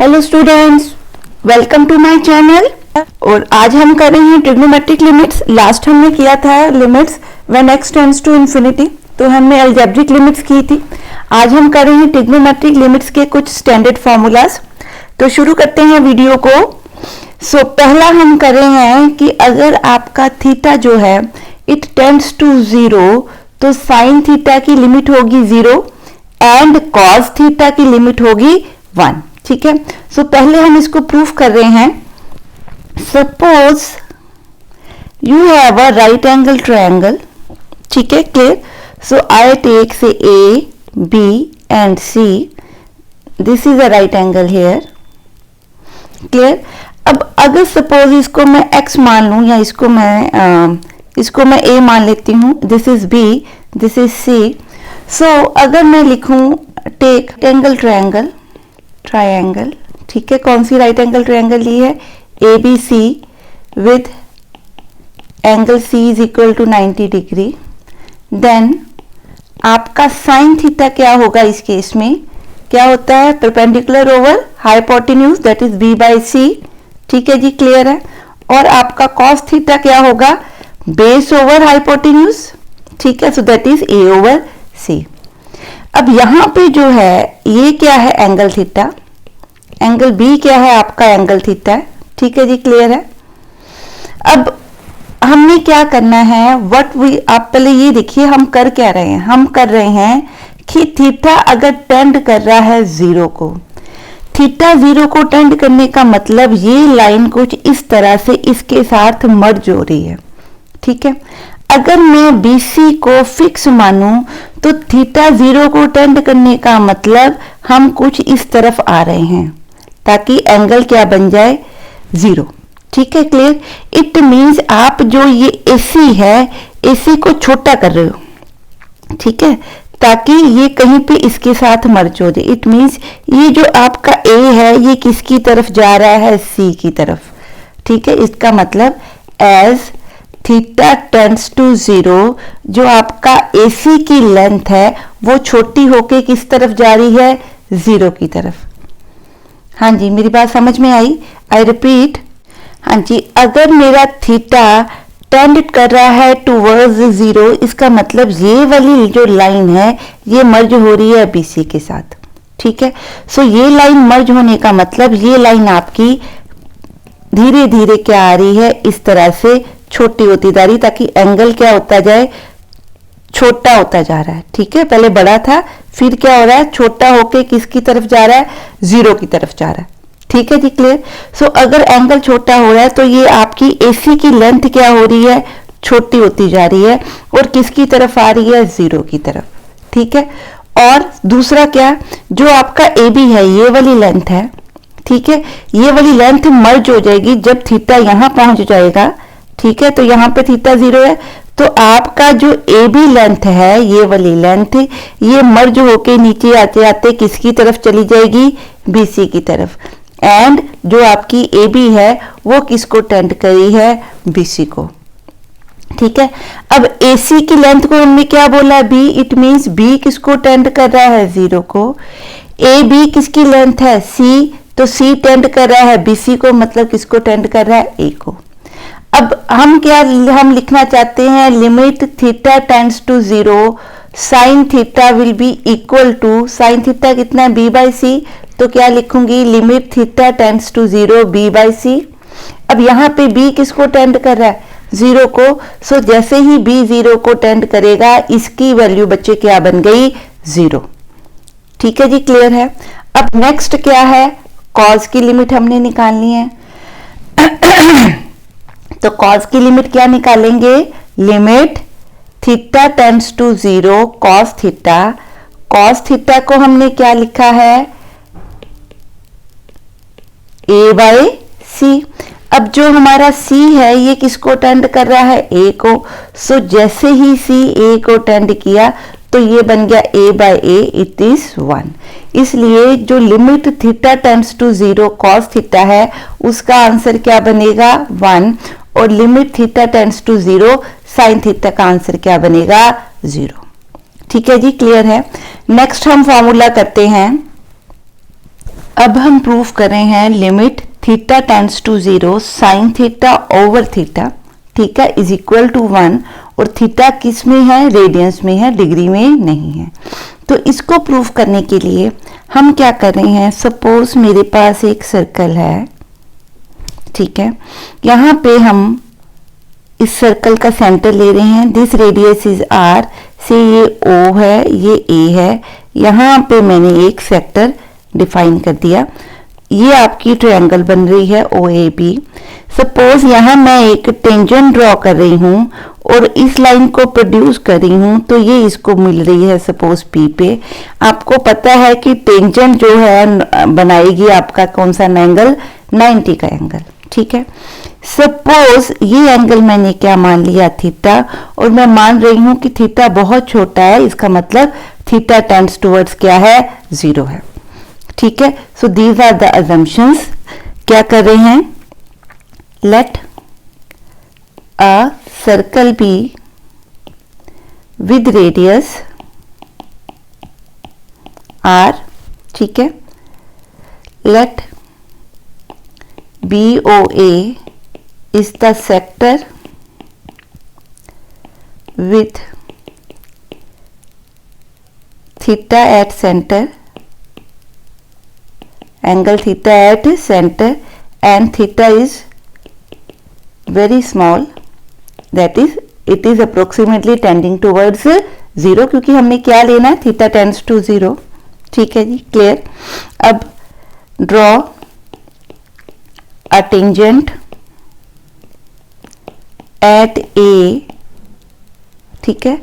Hello students, welcome to my channel. और आज हम कर रहे हैं ट्रिग्नोमेट्रिक लिमिट्स। लास्ट हमने किया था limits when x tends to infinity, तो हमने अलजेब्रिक लिमिट्स की थी। आज हम कर रहे हैं ट्रिग्नोमेट्रिक लिमिट्स के कुछ स्टैंडर्ड फॉर्मूलाज। तो शुरू करते हैं वीडियो को। पहला हम कर रहे हैं कि अगर आपका थीटा जो है इट टेंड्स टू 0, तो साइन थीटा की लिमिट होगी 0 एंड कॉस थीटा की लिमिट होगी 1। ठीक है, पहले हम इसको प्रूफ कर रहे हैं। Suppose you have a right angle triangle. ठीक है, clear. I take say A B and C, this is a right angle here. Clear. अब अगर सपोज इसको मैं x मान लूं या इसको मैं a मान लेती हूं, this is b, this is c। अगर मैं लिखूं टेक एंगल ट्रायंगल, ठीक है, कौन सी राइट एंगल ट्रायंगल ली है? ABC with angle C is equal to 90 degree. Then आपका साइन थीटा क्या होगा? इस केस में क्या होता है? Perpendicular over hypotenuse, that is B by C। ठीक है जी, क्लियर है। और आपका कॉस थीटा क्या होगा? Base over hypotenuse. ठीक है, that is A over C। अब यहां पे जो है ये क्या है? Angle theta. एंगल B क्या है? आपका एंगल थीटा है। ठीक है जी, क्लियर है। अब हमने क्या करना है? आप पहले ये देखिए हम कर क्या रहे हैं। हम कर रहे हैं कि थीटा अगर टेंड कर रहा है 0 को, थीटा 0 को टेंड करने का मतलब ये लाइन कुछ इस तरह से इसके साथ मर्ज हो रही है। ठीक है, अगर मैं BC को फिक्स मानूं तो थीटा 0 को टेंड करने का मतलब हम कुछ इस तरफ आ रहे हैं ताकि एंगल क्या बन जाए? 0। ठीक है, क्लियर। इट मींस आप जो ये AC है, AC को छोटा कर रहे हो। ठीक है, ताकि ये कहीं पे इसके साथ मर्ज हो जाए। इट मींस ये जो आपका A है ये किसकी तरफ जा रहा है? C की तरफ। ठीक है, इसका मतलब एज थीटा टेंड्स टू 0, जो आपका AC की लेंथ है वो छोटी होके किस तरफ जा रही है? 0 की तरफ। हाँ जी, मेरी बात समझ में आई? I repeat. हाँ जी, अगर मेरा थीटा टेंड कर रहा है टूवर्ड्स 0, इसका मतलब ये वाली जो लाइन है ये मर्ज हो रही है BC के साथ। ठीक है, ये लाइन मर्ज होने का मतलब ये लाइन आपकी धीरे धीरे क्या आ रही है? इस तरह से छोटी होती जा रही, ताकि एंगल क्या होता जाए? छोटा होता जा रहा है। ठीक है, पहले बड़ा था, फिर क्या हो रहा है? छोटा होके किसकी तरफ जा रहा है? 0 की तरफ जा रहा है। ठीक है जी, क्लियर। अगर एंगल छोटा हो रहा है तो ये आपकी AC की लेंथ क्या हो रही है? छोटी होती जा रही है और किसकी तरफ आ रही है? 0 की तरफ। ठीक है, और दूसरा क्या? जो आपका AB है ये वाली लेंथ है। ठीक है, ये वाली लेंथ मर्ज हो जाएगी जब थीटा यहां पहुंच जाएगा। ठीक है, तो यहां पे थीटा 0 है, तो आपका जो AB लेंथ है ये वाली लेंथ ये मर्ज होके नीचे आते आते किसकी तरफ चली जाएगी? BC की तरफ। एंड जो आपकी AB है वो किसको टेंड करी है? BC को। ठीक है, अब AC की लेंथ को हमने क्या बोला? B। इट मींस B किसको टेंड कर रहा है? 0 को। AB किसकी लेंथ है? C, तो C टेंड कर रहा है BC को, मतलब किसको टेंड कर रहा है? A को। अब हम लिखना चाहते हैं limit theta tends to 0, sine theta will be equal to, sine theta कितना है? B बाई C, तो क्या लिखूंगी? Limit theta tends to 0 B by C। अब यहाँ पे B किसको टेंड कर रहा है? 0 को। जैसे ही B 0 को टेंड करेगा इसकी वैल्यू बच्चे क्या बन गई? 0। ठीक है जी, क्लियर है। अब नेक्स्ट क्या है? कॉस की लिमिट हमने निकालनी है। तो कॉस की लिमिट क्या निकालेंगे? Limit theta tends to 0 cos theta. Cos theta को हमने क्या लिखा है? A by C। अब जो हमारा C है ये किसको टेंड कर रहा है? A को। जैसे ही C A को टेंड किया तो ये बन गया A by A, it is 1। इसलिए जो limit theta tends to 0 cos theta है उसका आंसर क्या बनेगा? 1। और limit theta tends to 0 sine theta का आंसर क्या बनेगा? 0। ठीक है जी, क्लियर है। नेक्स्ट हम फॉर्मूला करते हैं। अब हम प्रूफ कर रहे हैं limit theta tends to 0 sine theta over theta, ठीक है, इज इक्वल टू 1, और थीटा किस में है, रेडियंस में है, डिग्री में नहीं है। तो इसको प्रूफ करने के लिए हम क्या कर रहे हैं, सपोज मेरे पास एक सर्कल है, ठीक है, यहाँ पे हम इस सर्कल का सेंटर ले रहे हैं, दिस रेडियस इज आर, से ये ओ है, ये ए है, यहाँ पे मैंने एक सेक्टर डिफाइन कर दिया, ये आपकी ट्रायंगल बन रही है ओ ए बी। सपोज यहाँ मैं एक टेंजेंट ड्रॉ कर रही हूँ और इस लाइन को प्रोड्यूस कर रही हूँ, तो ये इसको मिल रही है सपोज पी पे। आपको पता है कि टेंजेंट जो है बनाएगी आपका कौन सा एंगल, 90 का एंगल, ठीक है। सपोज ये एंगल मैंने क्या मान लिया, थीटा, और मैं मान रही हूं कि थीटा बहुत छोटा है, इसका मतलब थीटा टेंड्स टुवर्ड्स क्या है, 0 है, ठीक है। So these are the assumptions. क्या कर रहे हैं, let a circle be with radius R, ठीक है, let BOA is the sector with theta at center, angle theta at center, and theta is very small, that is it is approximately tending towards 0, क्योंकि हमने क्या लेना है, theta tends to 0, ठीक है जी, क्लियर। अब draw a tangent at A, ठीक है,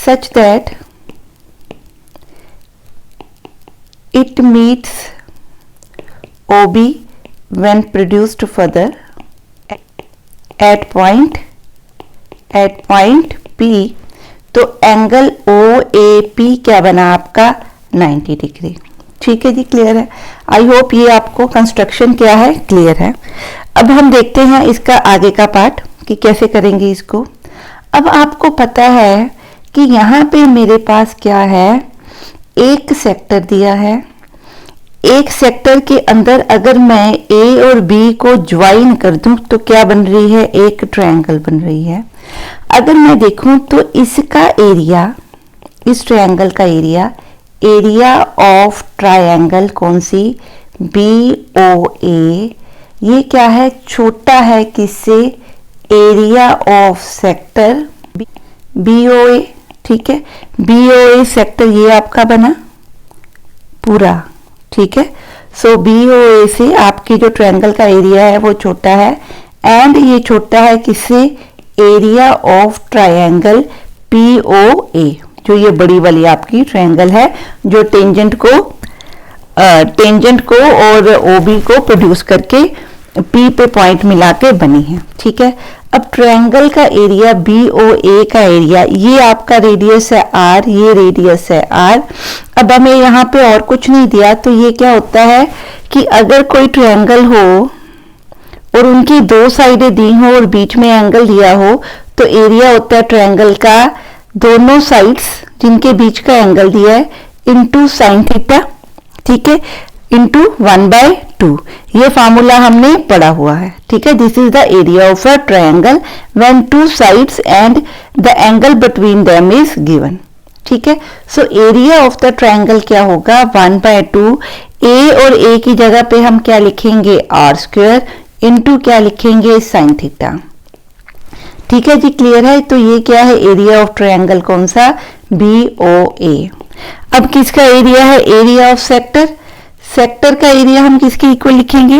such that it meets OB when produced further at point P। तो एंगल OAP क्या बना आपका, 90 डिग्री, ठीक है जी, क्लियर है। आई होप ये आपको कंस्ट्रक्शन क्या है, क्लियर है। अब हम देखते हैं इसका आगे का पार्ट कि कैसे करेंगे इसको। अब आपको पता है कि यहाँ पे मेरे पास क्या है, एक सेक्टर दिया है, एक सेक्टर के अंदर अगर मैं ए और बी को ज्वाइन कर दूं तो क्या बन रही है, एक ट्रायंगल बन रही है। अगर मैं देखूं तो इसका एरिया, इस ट्रायंगल का एरिया ऑफ ट्रायंगल कौन सी, BOA, ये क्या है, छोटा है किससे, एरिया ऑफ सेक्टर BOA, ठीक है। BOA सेक्टर ये आपका बना पूरा, ठीक है। सो BOA से आपकी जो ट्रायंगल का एरिया है वो छोटा है, एंड ये छोटा है किससे, एरिया ऑफ ट्रायंगल POA, जो ये बड़ी वाली आपकी ट्रायंगल है, जो टेंजेंट को और OB को प्रोड्यूस करके P पे पॉइंट मिला के बनी है, ठीक है। अब ट्रायंगल का एरिया BOA का एरिया, ये आपका रेडियस है R, ये रेडियस है R। अब हमें यहाँ पे और कुछ नहीं दिया, तो ये क्या होता है कि अगर कोई ट्रायंगल हो और उनकी दो साइडें दी हो और बीच में एंगल दिया हो, तो एरिया होता है ट्रायंगल का दोनों साइड्स जिनके बीच का एंगल दिया है इनटू साइन थीटा, ठीक है, इनटू 1/2। ये फार्मूला हमने पढ़ा हुआ है, ठीक है। This is the area of a triangle when two sides and the angle between them is given, ठीक है। So area of the triangle क्या होगा, 1/2। ए और ए की जगह पे हम क्या लिखेंगे, r² इनटू क्या लिखेंगे, साइन थीटा, ठीक है जी, क्लियर है। तो ये क्या है, एरिया ऑफ ट्रायंगल कौन सा, BOA। अब किसका एरिया है, एरिया ऑफ सेक्टर, सेक्टर का एरिया हम किसके इक्वल लिखेंगे,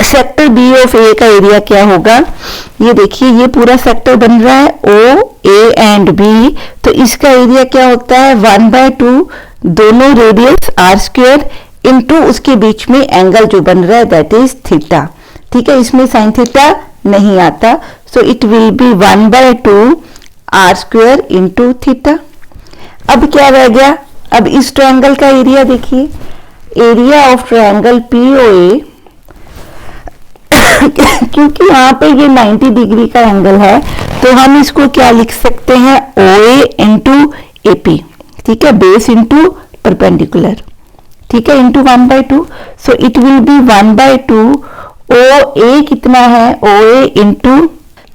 सेक्टर B ऑफ A का एरिया क्या होगा, ये देखिए ये पूरा सेक्टर बन रहा है O, A एंड B, तो इसका एरिया क्या होता है, 1/2 दोनों रेडियस r² इनटू उसके बीच में एंगल जो बन रहा है दैट इज थीटा, ठीक है। इसमें साइन थीटा नहीं आता, so it will be 1/2 r² into theta. अब क्या रह गया, अब इस ट्रायंगल का एरिया देखिए, एरिया ऑफ ट्रायंगल POA, क्योंकि यहाँ पे ये 90 डिग्री का एंगल है, तो हम इसको क्या लिख सकते हैं, OA इनटू AP, ठीक है, बेस इनटू परपेंडिकुलर, ठीक है, into 1/2, so it will be 1/2 ओ ए कितना है, O A into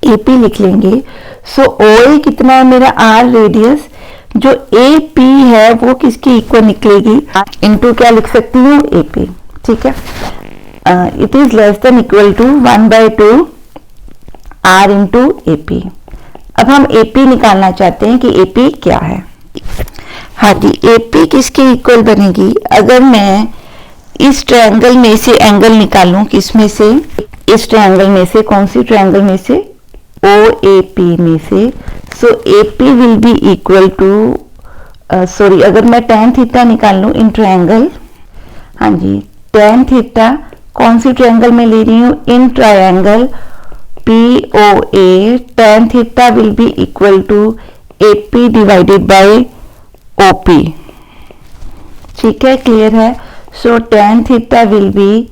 A P लिख लेंगे। सो ओ ए कितना है मेरा आर रेडियस, जो ए पी है वो किसकी इक्वल निकलेगी, इंटू क्या लिख सकती हूँ, ए पी। ठीक है, it is less than equal to 1/2 R into A P. अब हम ए पी निकालना चाहते हैं कि ए पी क्या है। हाँ जी, ए पी किसके इक्वल बनेगी, अगर मैं इस ट्रायंगल में से एंगल निकालूं, किसमें से, इस ट्रायंगल में से, कौन सी ट्रायंगल में से, ओ ए पी में से। So A P will be equal to, sorry, अगर मैं tan थीटा निकाल लूं इन ट्रायंगल, हाँ जी, tan थीटा कौन सी ट्रायंगल में ले रही हूं, in triangle P O A, tan theta will be equal to A P divided by O P. ठीक है, क्लियर है। So tan theta will be,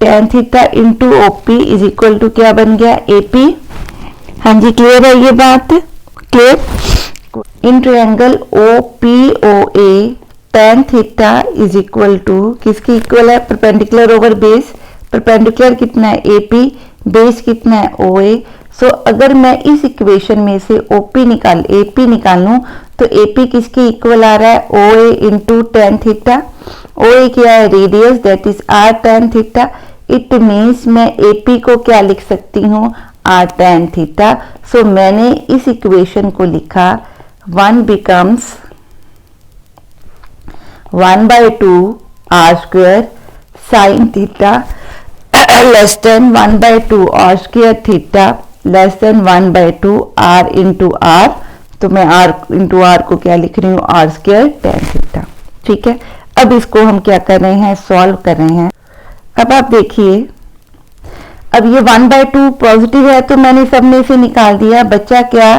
tan theta into O P is equal to क्या बन गया, A P. हाँ जी, clear है ये बात, clear. In triangle O P O A tan theta is equal to किसकी इक्वल है, परपेंडिकुलर ओवर बेस, परपेंडिकुलर कितना है, ए पी, बेस कितना है, ओ ए। सो अगर मैं इस इक्वेशन में से ओ पी निकाल, ए पी निकालूं, तो ए पी किसके इक्वल आ रहा है, O A into tan theta. O A क्या है, radius, that is R tan theta. It means मैं ए पी को क्या लिख सकती हूँ, आर tan थीटा। सो मैंने इस इक्वेशन को लिखा, 1 becomes 1/2 R square sine theta less than 1/2 R square theta less than 1/2 R into R. तो मैं आर इंटू आर को क्या लिख रही हूँ, आर स्क्वायर tan थीटा। ठीक है, अब इसको हम क्या कर रहे हैं, सॉल्व कर रहे हैं। अब आप देखिए, अब ये 1/2 पॉजिटिव है तो मैंने सब में से निकाल दिया, बच्चा क्या,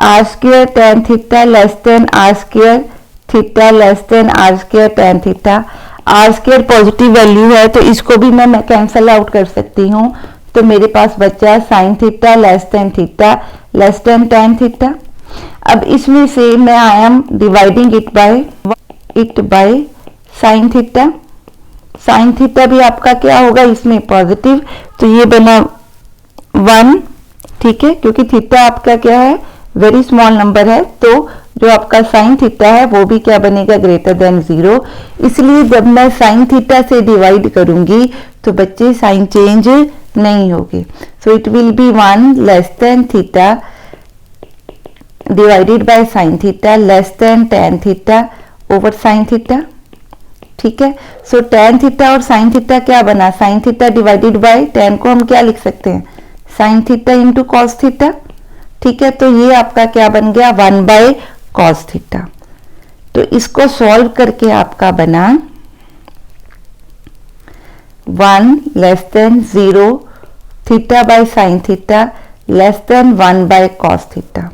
R square tan theta less than R square theta less than R square tan theta. R square positive value है तो इसको भी मैं कैंसल आउट कर सकती हूँ, तो मेरे पास बचा sign theta less then theta less then tan theta. अब इसमें से मैं I am dividing it by sine theta. Sine theta भी आपका क्या होगा, इसमें पॉजिटिव, तो ये बना 1। ठीक है, क्योंकि थीटा आपका क्या है, वेरी स्मॉल नंबर है, तो जो आपका साइन थीटा है वो भी क्या बनेगा, ग्रेटर देन 0। इसलिए जब मैं साइन थीटा से डिवाइड करूंगी तो बच्चे साइन चेंज नहीं होगी। So it will be 1 less than theta divided by sine theta less then tan theta over sine theta. ठीक है, सो tan थीटा और साइन थीटा क्या बना, sine theta divided by tan को हम क्या लिख सकते हैं, sine theta into cos theta. ठीक है, तो ये आपका क्या बन गया, 1/cos थीटा। तो इसको सॉल्व करके आपका बना 1 less than 0 theta by sine theta less then 1/cos theta.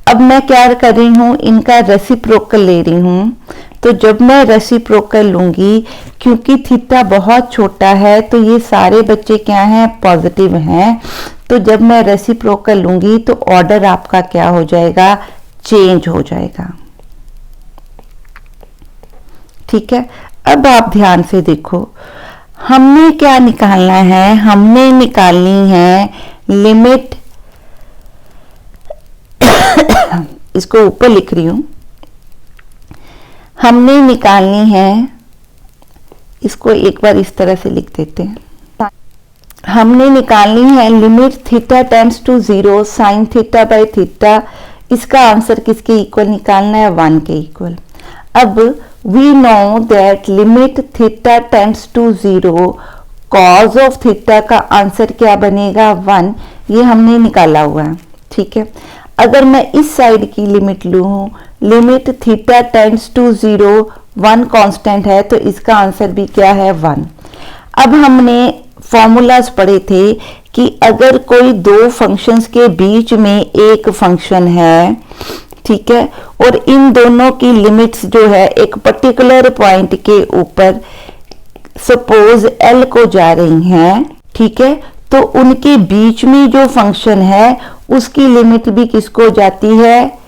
अब मैं क्या कर रही हूं, इनका रेसिप्रोकल ले रही हूं। तो जब मैं रेसिप्रोकल लूंगी, क्योंकि थीटा बहुत छोटा है तो ये सारे बच्चे क्या हैं, पॉजिटिव हैं, तो जब मैं रेसिप्रोकल लूंगी तो ऑर्डर आपका क्या हो जाएगा, चेंज हो जाएगा। ठीक है, अब आप ध्यान से देखो, हमने क्या निकालना है, हमने निकालनी है लिमिट इसको ऊपर लिख रही हूं, हमने निकालनी है, इसको एक बार इस तरह से लिख देते हैं, हमने निकालनी है limit theta tends to 0 sine theta by theta. इसका आंसर किसके इक्वल निकालना है, 1 के इक्वल। अब we know that limit theta tends to 0 cos of theta का आंसर क्या बनेगा, 1। ये हमने निकाला हुआ है। ठीक है, अगर मैं इस साइड की लिमिट लूं, limit theta tends to 0 1 constant है, तो इसका आंसर भी क्या है, 1। अब हमने फॉर्मूलाज पढ़े थे कि अगर कोई दो फंक्शंस के बीच में एक फंक्शन है, ठीक है, और इन दोनों की लिमिट्स जो है एक पर्टिकुलर पॉइंट के ऊपर सपोज L को जा रही हैं, ठीक है, तो उनके बीच में जो फंक्शन है उसकी लिमिट भी किसको जाती है,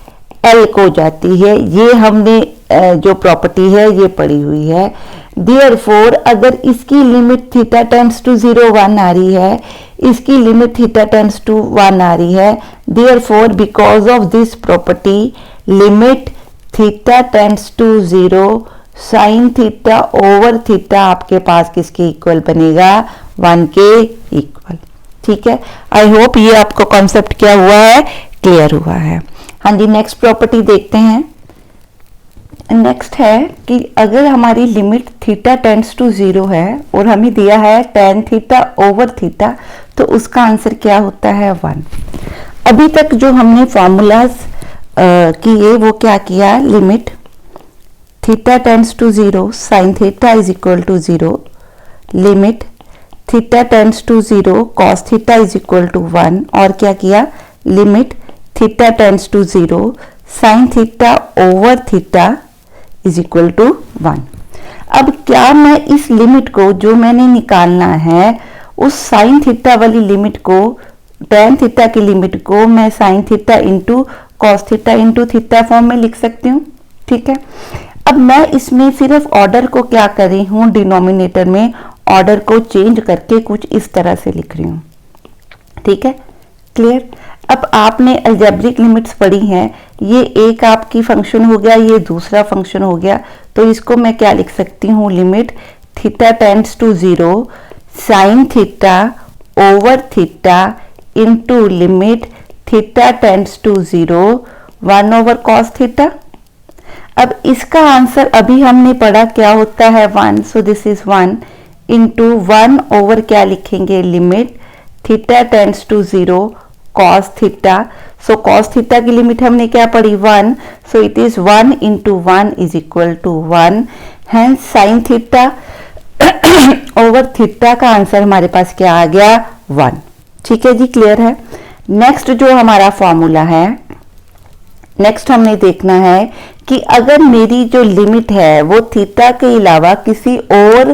एल को जाती है। ये हमने जो प्रॉपर्टी है ये पढ़ी हुई है। देयरफॉर अगर इसकी लिमिट थीटा टेंड्स टू 0 1 आ रही है, इसकी लिमिट थीटा टेंड्स टू 1 आ रही है, therefore because of this property limit theta tends to 0 sine theta over theta आपके पास किसके इक्वल बनेगा, 1 के इक्वल। ठीक है, आई होप ये आपको कॉन्सेप्ट क्या हुआ है, क्लियर हुआ है। हाँ जी, नेक्स्ट प्रॉपर्टी देखते हैं। नेक्स्ट है कि अगर हमारी लिमिट थीटा टेंड्स टू 0 है और हमें दिया है tan थीटा ओवर थीटा, तो उसका आंसर क्या होता है, 1। अभी तक जो हमने फॉर्मूलाज किए वो क्या किया, limit theta tends to 0 sine theta is equal to 0, limit theta tends to 0 cos theta is equal to 1, और क्या किया, limit theta tends to 0 sine theta over theta is equal to 1। अब क्या मैं इस लिमिट को जो मैंने निकालना है उस साइन थीटा वाली लिमिट को, टेन थीटा की लिमिट को मैं sine theta into cos theta into theta form में लिख सकती हूँ। ठीक है, अब मैं इसमें सिर्फ ऑर्डर को क्या कर रही हूँ, डिनोमिनेटर में ऑर्डर को चेंज करके कुछ इस तरह से लिख रही हूँ। ठीक है, क्लियर। अब आपने अलजेब्रिक लिमिट्स पढ़ी हैं, ये एक आपकी फंक्शन हो गया, ये दूसरा फंक्शन हो गया, तो इसको मैं क्या लिख सकती हूँ, limit theta tends to 0 sine theta over theta into limit theta tends to 0 1 over cos theta. अब इसका आंसर अभी हमने पढ़ा क्या होता है, 1, so this is 1 into 1 over क्या लिखेंगे, limit theta tends to 0 cos theta. So cos theta की लिमिट हमने क्या पढ़ी, 1, so it is 1 into 1 is equal to 1, hence sine theta over theta का आंसर हमारे पास क्या आ गया, 1। ठीक है जी, क्लियर है। नेक्स्ट जो हमारा फॉर्मूला है, नेक्स्ट हमने देखना है कि अगर मेरी जो लिमिट है वो थीटा के अलावा किसी और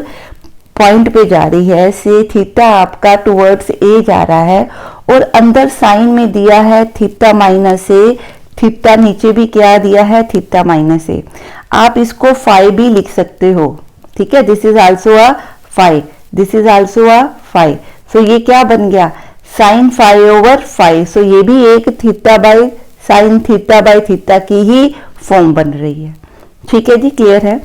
पॉइंट पे जा रही है, से थीटा आपका टुवर्ड्स ए जा रहा है और अंदर साइन में दिया है थीटा माइनस ए, थीटा नीचे भी क्या दिया है, थीटा माइनस ए। आप इसको फाई भी लिख सकते हो। ठीक है, this is also a phi, this is also a phi. So ये क्या बन गया, sine phi over phi. So ये भी एक theta by sine theta by theta की ही फॉर्म बन रही है। ठीक है जी, क्लियर है।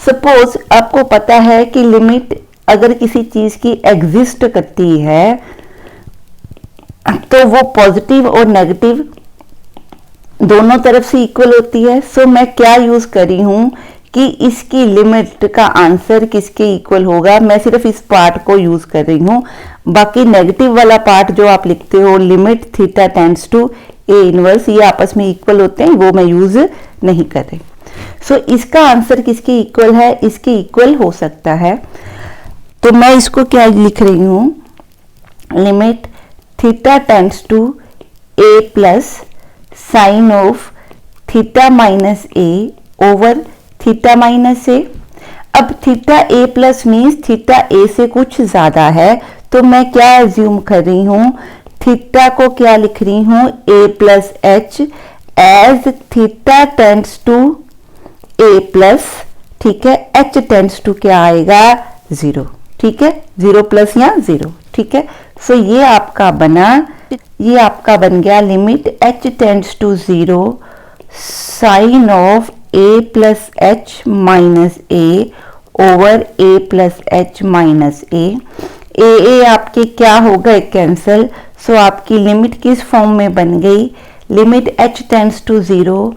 सपोज आपको पता है कि लिमिट अगर किसी चीज की एग्जिस्ट करती है तो वो पॉजिटिव और नेगेटिव दोनों तरफ से इक्वल होती है। सो मैं क्या यूज कर रही हूं कि इसकी लिमिट का आंसर किसके इक्वल होगा, मैं सिर्फ इस पार्ट को यूज कर रही हूं, बाकी नेगेटिव वाला पार्ट जो आप लिखते हो limit theta tends to A inverse, ये आपस में इक्वल होते हैं, वो मैं यूज नहीं कर रही। सो इसका आंसर किसके इक्वल है, इसके इक्वल हो सकता है। तो मैं इसको क्या लिख रही हूं, limit theta tends to A plus sine of theta minus A over theta minus A. अब theta A plus means theta A से कुछ ज्यादा है, तो मैं क्या एज्यूम कर रही हूं, थीटा को क्या लिख रही हूं, A plus H as theta tends to A plus, ठीक है, एच टेंड्स टू क्या आएगा, 0। ठीक है, 0 प्लस या 0। ठीक है, सो ये आपका बना, ये आपका बन गया limit H tends to 0 sine of A plus H minus A over A plus H minus A आपके क्या हो गए, कैंसल। सो आपकी लिमिट किस फॉर्म में बन गई, limit H tends to 0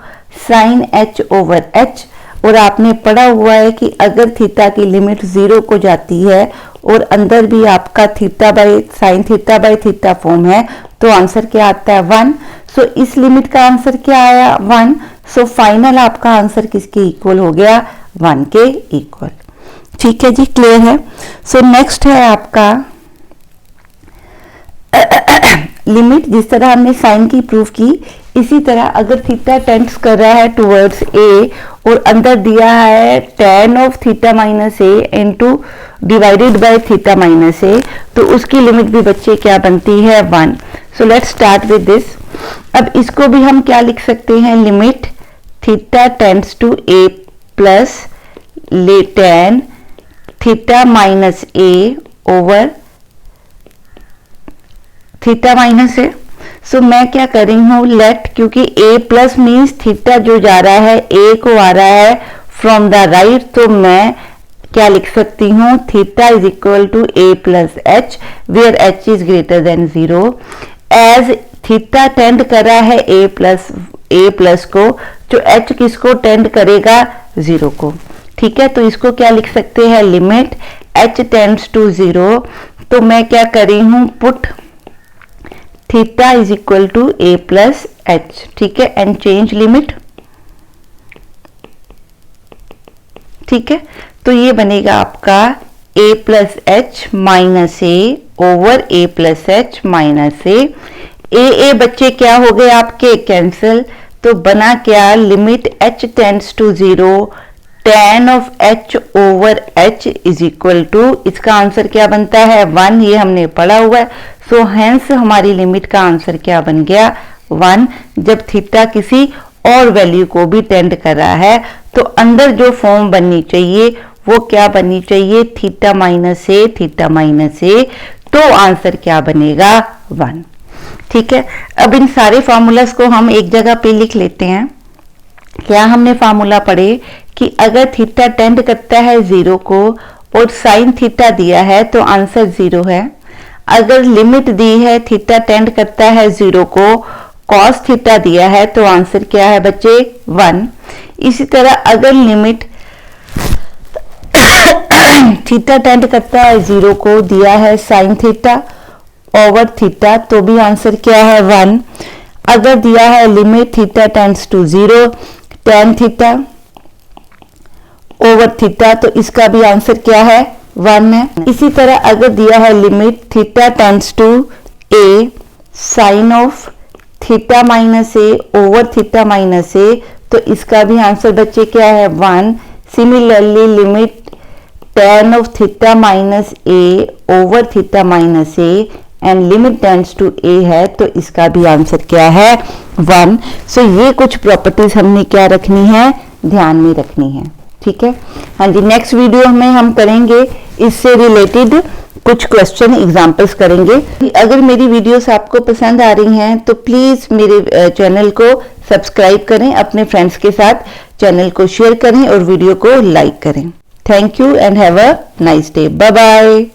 sine H over H. और आपने पढ़ा हुआ है कि अगर थीटा की लिमिट 0 को जाती है और अंदर भी आपका theta by sine theta by theta form है, तो आंसर क्या आता है, 1। सो इस लिमिट का आंसर क्या आया, 1। सो फाइनल आपका आंसर किसके इक्वल हो गया, 1 के इक्वल। ठीक है जी, क्लियर है। सो नेक्स्ट है आपका लिमिट, जिस तरह हमने साइन की प्रूफ की, इसी तरह अगर थीटा टेंड्स कर रहा है टुवर्ड्स ए और अंदर दिया है tan of theta minus A into divided by theta minus A, तो उसकी लिमिट भी बच्चे क्या बनती है, 1। So let's start with this. अब इसको भी हम क्या लिख सकते हैं, limit theta tends to A plus ले tan theta minus A over theta minus A. So मैं क्या कर रही हूँ, लेट, क्योंकि ए प्लस मीन्स थीटा जो जा रहा है ए को आ रहा है फ्रॉम द राइट, तो मैं क्या लिख सकती हूँ, theta is equal to A plus H where H is greater than 0। As theta tend कर रहा है ए प्लस को, जो एच किसको टेंड करेगा, 0 को। ठीक है, तो इसको क्या लिख सकते हैं, लिमिट एच टेंड्स टू 0। तो मैं क्या कर रही हूं, put theta is equal to A plus H. ठीक है, एंड चेंज लिमिट। ठीक है, तो ये बनेगा आपका A plus H minus A over A plus H minus A. ए बच्चे क्या हो गए आपके, कैंसिल। तो बना क्या, limit H tends to 0 tan of h over h is equal to, इसका आंसर क्या बनता है, 1। ये हमने पढ़ा हुआ है। सो हेंस हमारी लिमिट का आंसर क्या बन गया, 1। जब थीटा किसी और वैल्यू को भी टेंड कर रहा है तो अंदर जो फॉर्म बननी चाहिए वो क्या बननी चाहिए, theta minus A, theta minus A. तो आंसर क्या बनेगा, 1। ठीक है, अब इन सारे फॉर्मूलाज को हम एक जगह पे लिख लेते हैं। क्या हमने फार्मूला पढ़े कि अगर थीटा टेंड करता है 0 को और साइन थीटा दिया है तो आंसर 0 है। अगर लिमिट दी है थीटा टेंड करता है 0 को, कॉस थीटा दिया है तो आंसर क्या है बच्चे, 1। इसी तरह अगर लिमिट थीटा टेंड करता है 0 को, दिया है साइन थीटा ओवर थीटा, तो भी आंसर क्या है, 1। अगर दिया है limit theta tends to 0 tan theta over theta, तो इसका भी आंसर क्या है, 1 है। इसी तरह अगर दिया है limit theta tends to A sine of theta minus A over theta minus A, तो इसका भी आंसर बच्चे क्या है, 1। Similarly limit tan of theta minus A over theta minus A and limit tends to A है, तो इसका भी आंसर क्या है, 1। सो ये कुछ प्रॉपर्टीज हमने क्या रखनी है, ध्यान में रखनी है। ठीक है, हाँ जी, नेक्स्ट वीडियो में हम करेंगे इससे रिलेटेड कुछ क्वेश्चन एग्जांपल्स करेंगे। अगर मेरी वीडियोस आपको पसंद आ रही हैं तो प्लीज मेरे चैनल को सब्सक्राइब करें, अपने फ्रेंड्स के साथ चैनल को शेयर करें और वीडियो को लाइक करें। Thank you and have a nice day. Bye bye.